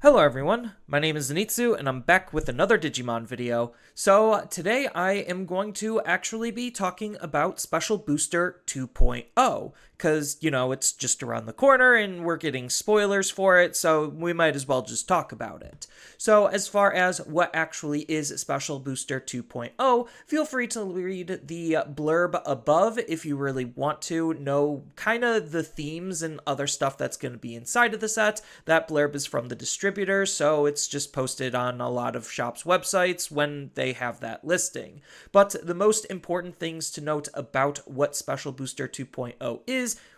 Hello everyone, my name is Zenitsu and I'm back with another Digimon video. So today I am going to actually be talking about Special Booster 2.0, because, it's just around the corner and we're getting spoilers for it, so we might as well just talk about it. So as far as what actually is Special Booster 2.0, feel free to read the blurb above if you really want to know kind of the themes and other stuff that's going to be inside of the set. That blurb is from the distributor, so it's just posted on a lot of shops' websites when they have that listing. But the most important things to note about what Special Booster 2.0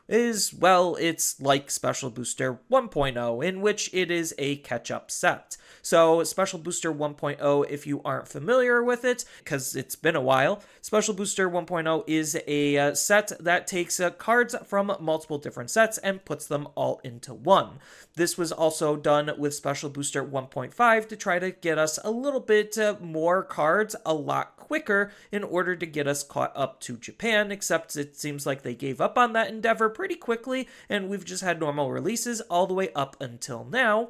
is, well, it's like Special Booster 1.0, in which it is a catch-up set. So Special Booster 1.0, if you aren't familiar with it, because it's been a while, Special Booster 1.0 is a set that takes cards from multiple different sets and puts them all into one. This was also done with Special Booster 1.5 to try to get us a little bit more cards a lot quicker in order to get us caught up to Japan, except it seems like they gave up on that endeavor pretty quickly, and we've just had normal releases all the way up until now,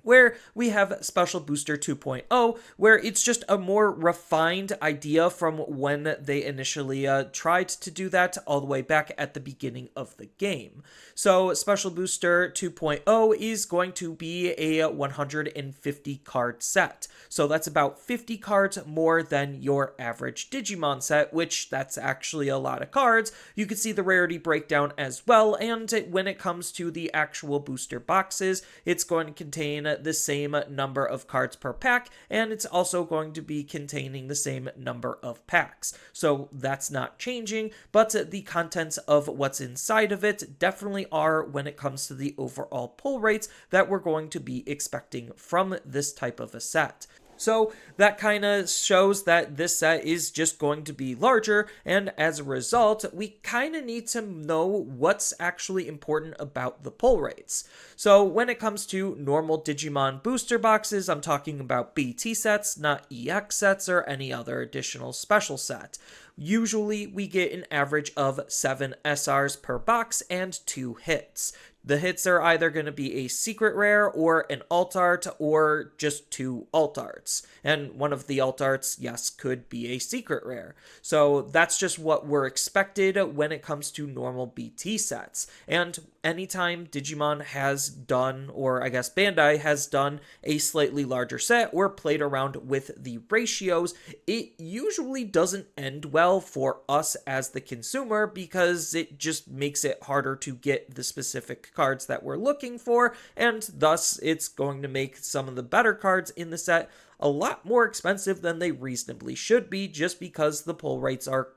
where we have Special Booster 2.0, where it's just a more refined idea from when they initially tried to do that all the way back at the beginning of the game. So Special Booster 2.0 is going to be a 150 card set. So that's about 50 cards more than your average Digimon set, which that's actually a lot of cards. You can see the rarity breakdown as well, and when it comes to the actual booster boxes, it's going to contain the same number of cards per pack, and it's also going to be containing the same number of packs. So that's not changing, but the contents of what's inside of it definitely are when it comes to the overall pull rates that we're going to be expecting from this type of a set. So that kind of shows that this set is just going to be larger, and as a result, we kind of need to know what's actually important about the pull rates. So when it comes to normal Digimon booster boxes, I'm talking about BT sets, not EX sets or any other additional special set. Usually we get an average of 7 SRs per box and 2 hits. The hits are either going to be a secret rare or an alt art or just 2 alt arts. And one of the alt arts, yes, could be a secret rare. So that's just what we're expected when it comes to normal BT sets. And anytime Digimon has done, or I guess Bandai has done, a slightly larger set or played around with the ratios, it usually doesn't end well for us as the consumer, because it just makes it harder to get the specific cards that we're looking for, and thus it's going to make some of the better cards in the set a lot more expensive than they reasonably should be, just because the pull rates are,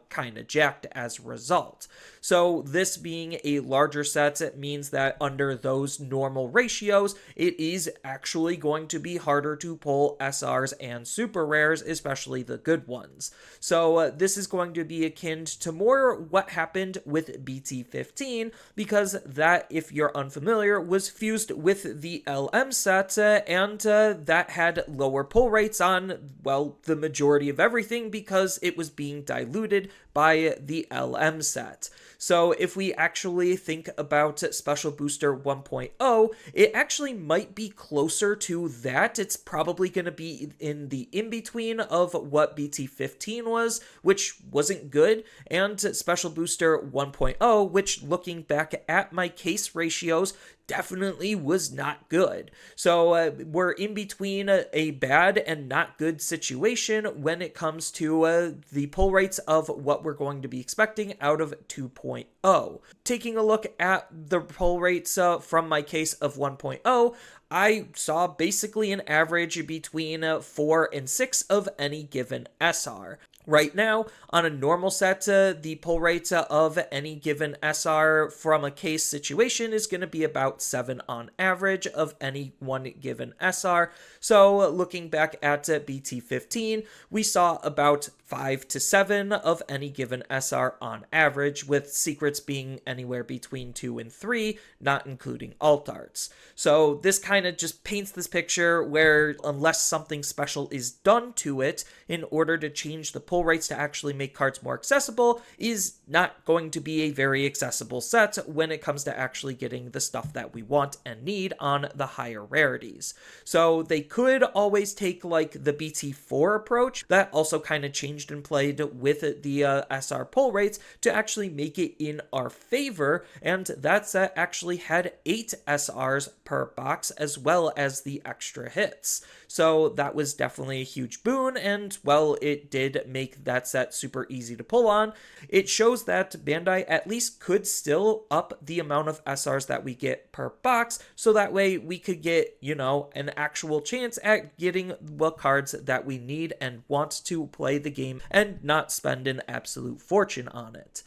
kind of jacked as a result. So this being a larger set, it means that under those normal ratios, it is actually going to be harder to pull SRs and super rares, especially the good ones. So this is going to be akin to more what happened with BT15, because that, if you're unfamiliar, was fused with the LM set, and that had lower pull rates on, well, the majority of everything, because it was being diluted by the LM set. So if we actually think about Special Booster 1.0, it actually might be closer to that. It's probably going to be in the in-between of what BT15 was, which wasn't good, and Special Booster 1.0, which, looking back at my case ratios, definitely was not good. So we're in between a bad and not good situation when it comes to the pull rates of what we're going to be expecting out of 2.0. Taking a look at the pull rates from my case of 1.0, I saw basically an average between 4 and 6 of any given SR. Right now, on a normal set, the pull rate of any given SR from a case situation is going to be about 7 on average of any one given SR. So looking back at BT15, we saw about 5 to 7 of any given SR on average, with secrets being anywhere between 2 and 3, not including alt arts. So this kind of just paints this picture where, unless something special is done to it in order to change the pull pull rates to actually make cards more accessible is not going to be a very accessible set when it comes to actually getting the stuff that we want and need on the higher rarities. So they could always take like the BT4 approach that also kind of changed and played with the SR pull rates to actually make it in our favor, and that set actually had 8 SRs per box as well as the extra hits. So that was definitely a huge boon, and well, it did make that set super easy to pull on. It shows that Bandai at least could still up the amount of SRs that we get per box, so that way we could get, you know, an actual chance at getting the cards that we need and want to play the game and not spend an absolute fortune on it.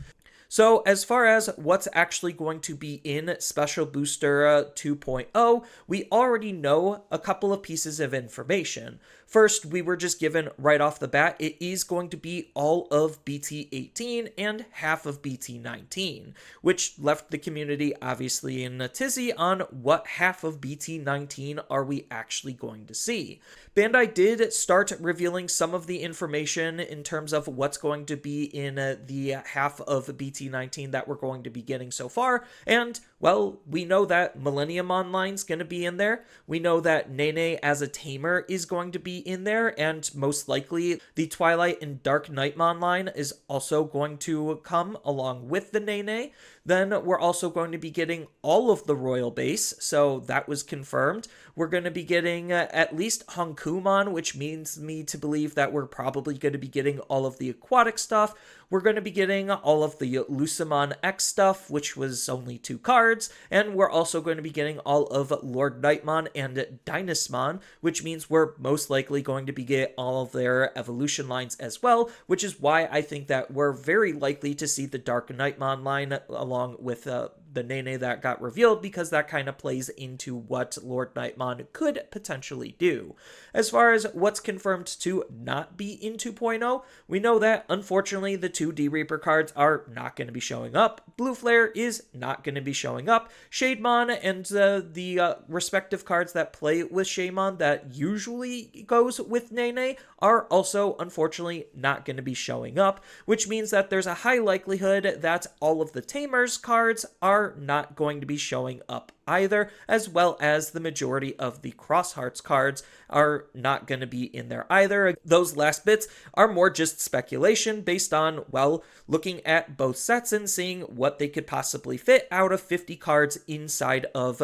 So as far as what's actually going to be in Special Booster 2.0, we already know a couple of pieces of information. First, we were just given right off the bat, it is going to be all of BT18 and half of BT19, which left the community obviously in a tizzy on what half of BT19 are we actually going to see. Bandai did start revealing some of the information in terms of what's going to be in the half of BT19 that we're going to be getting so far, and well, we know that Millennium Online's going to be in there. We know that Nene as a tamer is going to be in there, and most likely the Twilight and Dark Knightmon line is also going to come along with the Nene. Then we're also going to be getting all of the Royal Base, so that was confirmed. We're going to be getting at least Honkumon, which means me to believe that we're probably going to be getting all of the aquatic stuff. We're going to be getting all of the Lucimon X stuff, which was only 2 cards, and we're also going to be getting all of Lord Knightmon and Dynasmon, which means we're most likely going to be getting all of their evolution lines as well, which is why I think that we're very likely to see the Dark Knightmon line along with the Nene that got revealed, because that kind of plays into what Lord Knightmon could potentially do. As far as what's confirmed to not be in 2.0, we know that unfortunately the 2 D-Reaper cards are not going to be showing up. Blue Flare is not going to be showing up. Shademon and the respective cards that play with Shademon that usually goes with Nene are also unfortunately not going to be showing up, which means that there's a high likelihood that all of the Tamers cards are not going to be showing up either, as well as the majority of the Cross Hearts cards are not going to be in there either. Those last bits are more just speculation based on, well, looking at both sets and seeing what they could possibly fit out of 50 cards inside of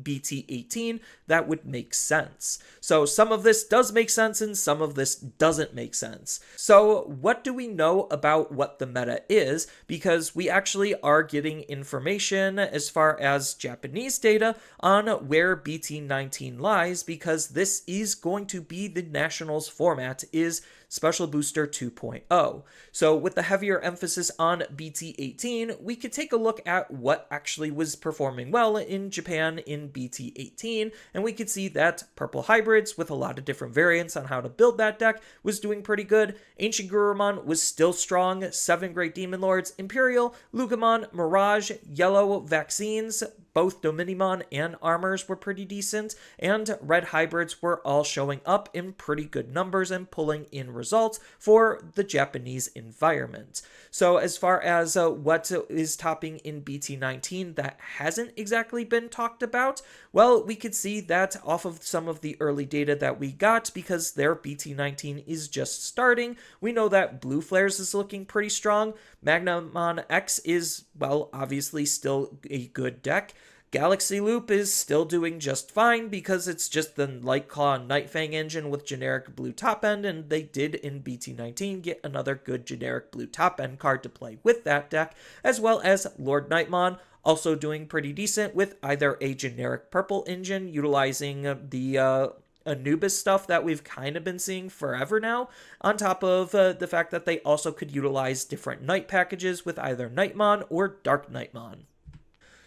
BT18 that would make sense. So some of this does make sense and some of this doesn't make sense. So what do we know about what the meta is? Because we actually are getting information as far as Japanese data on where BT19 lies, because this is going to be the Nationals format, is Special Booster 2.0. So with the heavier emphasis on BT18, we could take a look at what actually was performing well in Japan in BT18, and we could see that Purple Hybrids, with a lot of different variants on how to build that deck, was doing pretty good. Ancient Gurumon was still strong. 7 Great Demon Lords, Imperial, Lugamon, Mirage, Yellow Vaccines, both Dominimon and Armors were pretty decent, and Red Hybrids were all showing up in pretty good numbers and pulling in results for the Japanese environment. So as far as what is topping in BT19 that hasn't exactly been talked about, well, we could see that off of some of the early data that we got, because their BT19 is just starting. We know that Blue Flares is looking pretty strong. Magnamon X is, well, obviously still a good deck. Galaxy Loop is still doing just fine because it's just the Light Claw and Night Fang engine with generic blue top end, and they did in BT19 get another good generic blue top end card to play with that deck, as well as Lord Knightmon, also doing pretty decent with either a generic purple engine utilizing the Anubis stuff that we've kind of been seeing forever now, on top of the fact that they also could utilize different night packages with either Knightmon or Dark Knightmon.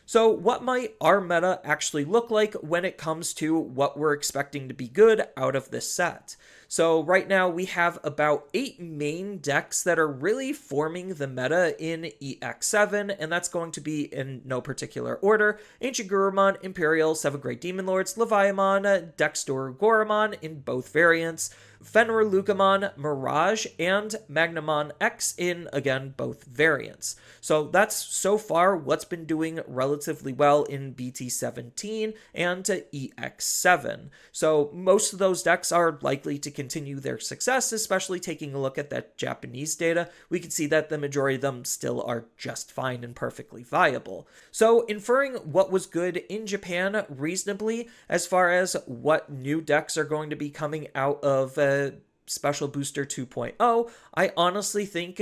So what might our meta actually look like when it comes to what we're expecting to be good out of this set? So right now we have about 8 main decks that are really forming the meta in EX7, and that's going to be in no particular order: Ancient Gurumon, Imperial, 7 Great Demon Lords, Leviamon, Dexter Goramon in both variants, Fenrir Lugamon Mirage, and Magnamon X in, again, both variants. So that's so far what's been doing relatively well in BT17 and EX7. So most of those decks are likely to continue their success, especially taking a look at that Japanese data. We can see that the majority of them still are just fine and perfectly viable. So inferring what was good in Japan reasonably as far as what new decks are going to be coming out of Special Booster 2.0, I honestly think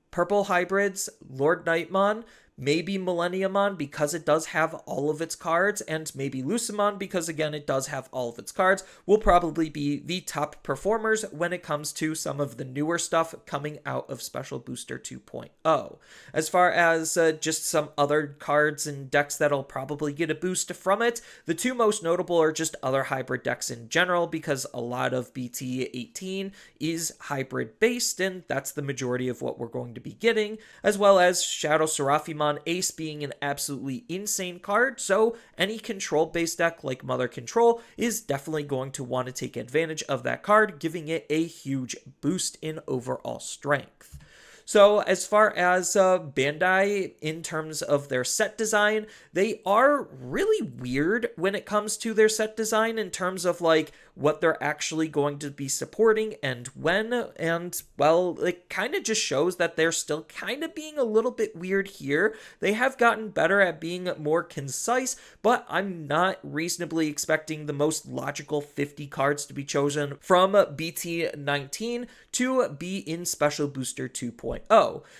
Purple Hybrids, Lord Nightmon, maybe Millenniumon because it does have all of its cards, and maybe Lucemon because, again, it does have all of its cards, will probably be the top performers when it comes to some of the newer stuff coming out of Special Booster 2.0. As far as just some other cards and decks that'll probably get a boost from it, the two most notable are just other hybrid decks in general, because a lot of BT18 is hybrid-based, and that's the majority of what we're going to be getting, as well as Shadow Seraphimon Ace being an absolutely insane card, so any control-based deck like Mother Control is definitely going to want to take advantage of that card, giving it a huge boost in overall strength. So as far as Bandai, in terms of their set design, they are really weird when it comes to their set design in terms of like what they're actually going to be supporting and when, and well, it kind of just shows that they're still kind of being a little bit weird here. They have gotten better at being more concise, but I'm not reasonably expecting the most logical 50 cards to be chosen from BT19 to be in Special Booster 2.0.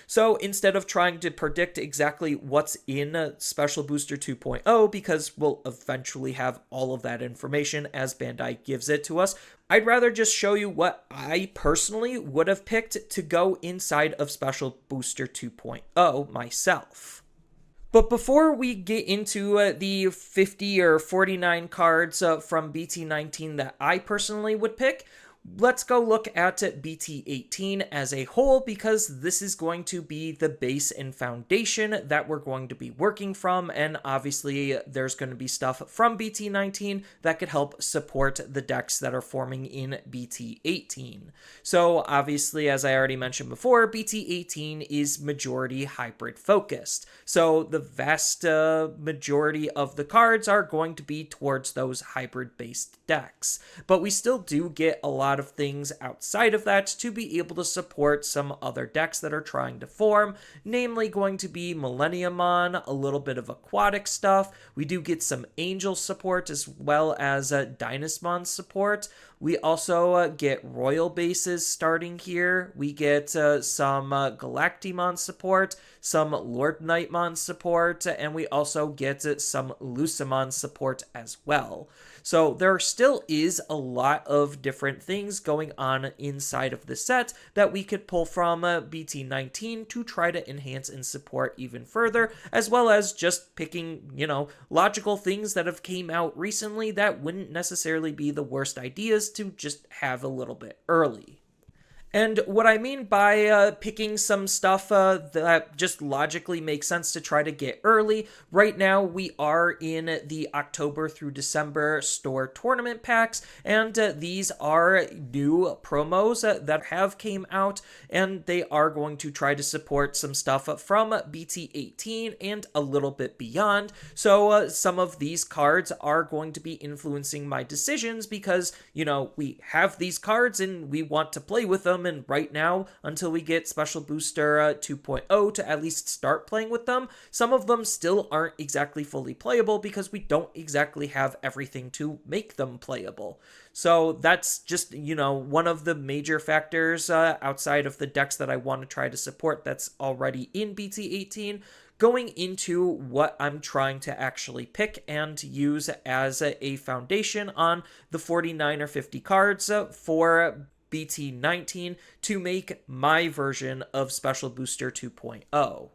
So instead of trying to predict exactly what's in Special Booster 2.0, because we'll eventually have all of that information as Bandai gives it to us, I'd rather just show you what I personally would have picked to go inside of Special Booster 2.0 myself. But before we get into the 50 or 49 cards from BT19 that I personally would pick, let's go look at BT18 as a whole, because this is going to be the base and foundation that we're going to be working from, and obviously there's going to be stuff from BT19 that could help support the decks that are forming in BT18. So obviously, as I already mentioned before, BT18 is majority hybrid focused, so the vast majority of the cards are going to be towards those hybrid based decks, but we still do get a lot of things outside of that to be able to support some other decks that are trying to form, namely going to be Millenniumon, a little bit of aquatic stuff. We do get some Angel support as well as Dynasmon support. We also get Royal bases starting here. We get some Galactimon support, some Lord Nightmon support, and we also get some Lucemon support as well. So there still is a lot of different things going on inside of the set that we could pull from BT19 to try to enhance and support even further, as well as just picking, logical things that have came out recently that wouldn't necessarily be the worst ideas to just have a little bit early. And what I mean by picking some stuff that just logically makes sense to try to get early, right now we are in the October through December store tournament packs, and these are new promos that have came out, and they are going to try to support some stuff from BT18 and a little bit beyond. So some of these cards are going to be influencing my decisions because, we have these cards and we want to play with them. And right now, until we get Special Booster 2.0 to at least start playing with them, some of them still aren't exactly fully playable because we don't exactly have everything to make them playable. So that's just, one of the major factors outside of the decks that I want to try to support that's already in BT18, going into what I'm trying to actually pick and use as a foundation on the 49 or 50 cards for BT19 to make my version of Special Booster 2.0.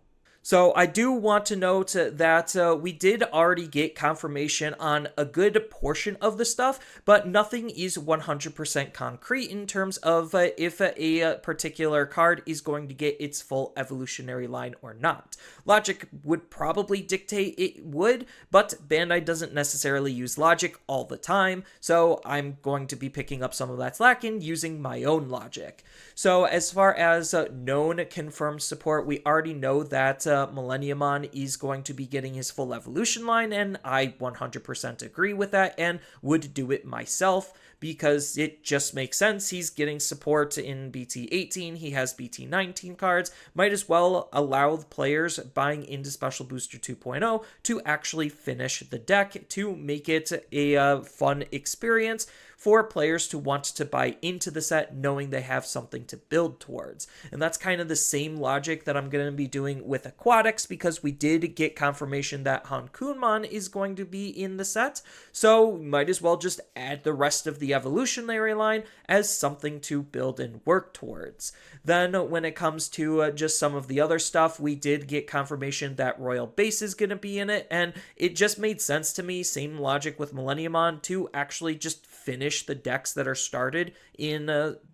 So I do want to note that we did already get confirmation on a good portion of the stuff, but nothing is 100% concrete in terms of if a particular card is going to get its full evolutionary line or not. Logic would probably dictate it would, but Bandai doesn't necessarily use logic all the time, so I'm going to be picking up some of that slack and using my own logic. So as far as known confirmed support, we already know that Millenniumon is going to be getting his full evolution line, and I 100% agree with that and would do it myself because it just makes sense. He's getting support in BT18, he has BT19 cards, might as well allow the players buying into Special Booster 2.0 to actually finish the deck to make it a fun experience for players to want to buy into the set knowing they have something to build towards. And that's kind of the same logic that I'm going to be doing with Aquatics, because we did get confirmation that Hankunmon is going to be in the set, so might as well just add the rest of the evolutionary line as something to build and work towards. Then when it comes to just some of the other stuff, we did get confirmation that Royal Base is going to be in it, and it just made sense to me, same logic with Millenniumon, to actually just finish the decks that are started in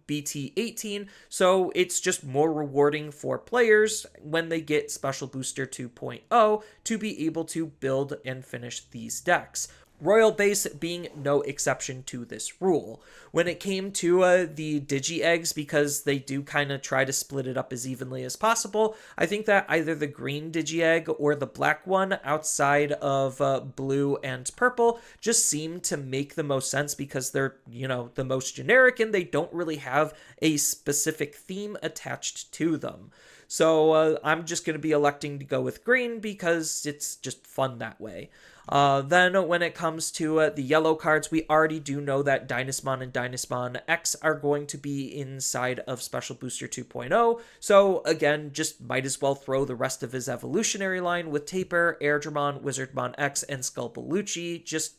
BT18, so it's just more rewarding for players when they get Special Booster 2.0 to be able to build and finish these decks. Royal Base being no exception to this rule. When it came to the Digi-Eggs, because they do kind of try to split it up as evenly as possible, I think that either the green Digi-Egg or the black one outside of blue and purple just seem to make the most sense because they're, the most generic and they don't really have a specific theme attached to them. So I'm just going to be electing to go with green because it's just fun that way. Then when it comes to the yellow cards, we already do know that Dynasmon and Dynasmon X are going to be inside of Special Booster 2.0, so again, just might as well throw the rest of his evolutionary line with Taper, Airdramon, Wizardmon X, and Sculpolucci, just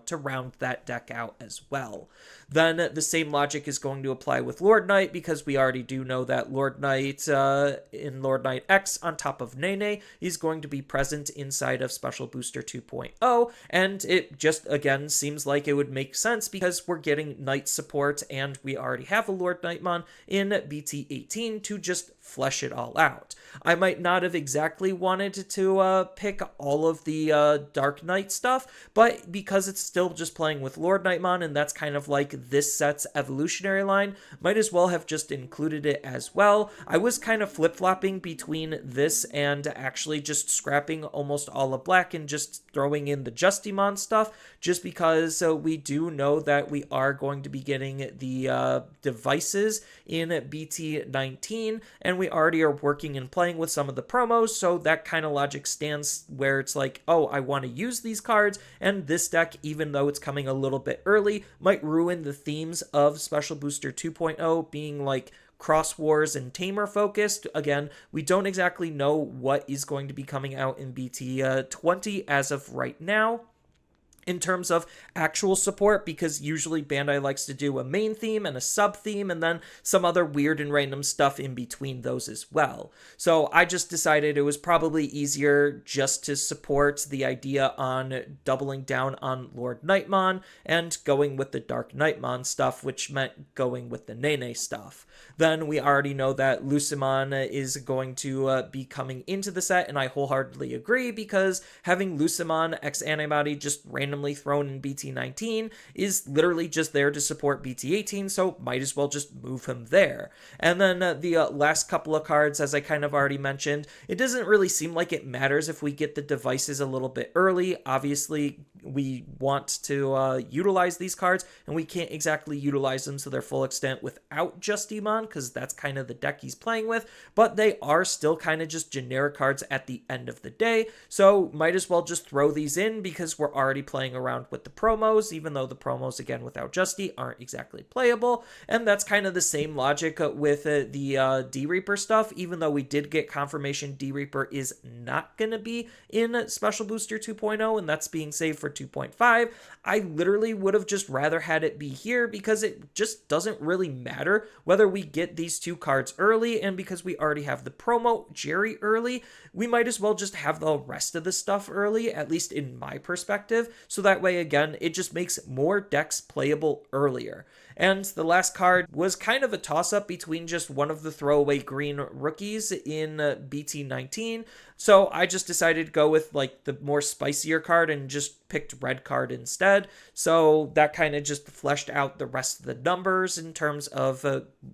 to round that deck out as well. Then the same logic is going to apply with Lord Knight, because we already do know that Lord Knight in Lord Knight X on top of Nene is going to be present inside of Special Booster 2.0, and it just again seems like it would make sense because we're getting Knight support and we already have a Lord Knightmon in BT18 to just flesh it all out. I might not have exactly wanted to pick all of the Dark Knight stuff, but because it's still just playing with Lord Knightmon and that's kind of like this set's evolutionary line, might as well have just included it as well. I was kind of flip-flopping between this and actually just scrapping almost all of black and just throwing in the Justimon stuff, just because we do know that we are going to be getting the devices in BT19, and we already are working and playing with some of the promos, so that kind of logic stands where it's like, oh, I want to use these cards, and this deck, even though it's coming a little bit early, might ruin the themes of Special Booster 2.0 being like Cross Wars and Tamer focused. Again, we don't exactly know what is going to be coming out in BT20 as of right now in terms of actual support, because usually Bandai likes to do a main theme and a sub theme and then some other weird and random stuff in between those as well. So I just decided it was probably easier just to support the idea on doubling down on Lord Knightmon and going with the Dark Knightmon stuff, which meant going with the Nene stuff. Then we already know that Lucemon is going to be coming into the set, and I wholeheartedly agree, because having Lucemon X Antibody just randomly thrown in BT19 is literally just there to support BT18, so might as well just move him there. And then the last couple of cards, as I kind of already mentioned, it doesn't really seem like it matters if we get the devices a little bit early. Obviously, we want to utilize these cards, and we can't exactly utilize them to their full extent without Justimon, because that's kind of the deck he's playing with, but they are still kind of just generic cards at the end of the day, so might as well just throw these in because we're already playing around with the promos, even though the promos, again, without Justy aren't exactly playable. And that's kind of the same logic with the D-Reaper stuff, even though we did get confirmation D-Reaper is not going to be in Special Booster 2.0, and that's being saved for 2.5. I literally would have just rather had it be here because it just doesn't really matter whether we get these two cards early, and because we already have the promo Jerry early, we might as well just have the rest of the stuff early, at least in my perspective, so that way, again, it just makes more decks playable earlier. And the last card was kind of a toss-up between just one of the throwaway green rookies in BT19, so I just decided to go with like the more spicier card and just picked red card instead. So that kind of just fleshed out the rest of the numbers in terms of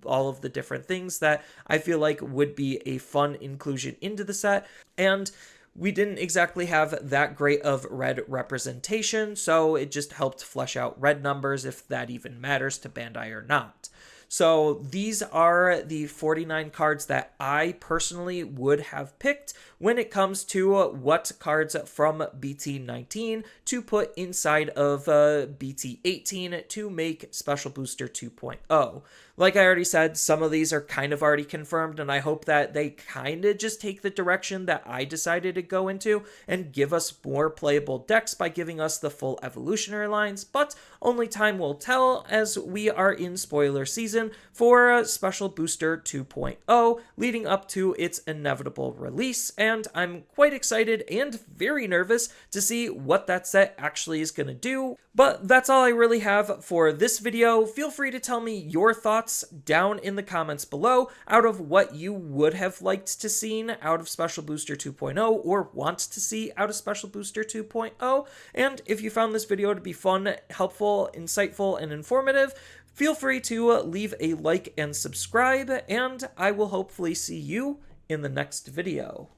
all of the different things that I feel like would be a fun inclusion into the set. And we didn't exactly have that great of red representation, so it just helped flesh out red numbers, if that even matters to Bandai or not. So these are the 49 cards that I personally would have picked when it comes to what cards from BT19 to put inside of BT18 to make Special Booster 2.0. Like I already said, some of these are kind of already confirmed, and I hope that they kind of just take the direction that I decided to go into and give us more playable decks by giving us the full evolutionary lines, but only time will tell as we are in spoiler season for Special Booster 2.0 leading up to its inevitable release, and I'm quite excited and very nervous to see what that set actually is going to do. But that's all I really have for this video. Feel free to tell me your thoughts down in the comments below out of what you would have liked to see out of Special Booster 2.0 or want to see out of Special Booster 2.0. And if you found this video to be fun, helpful, insightful, and informative, feel free to leave a like and subscribe, and I will hopefully see you in the next video.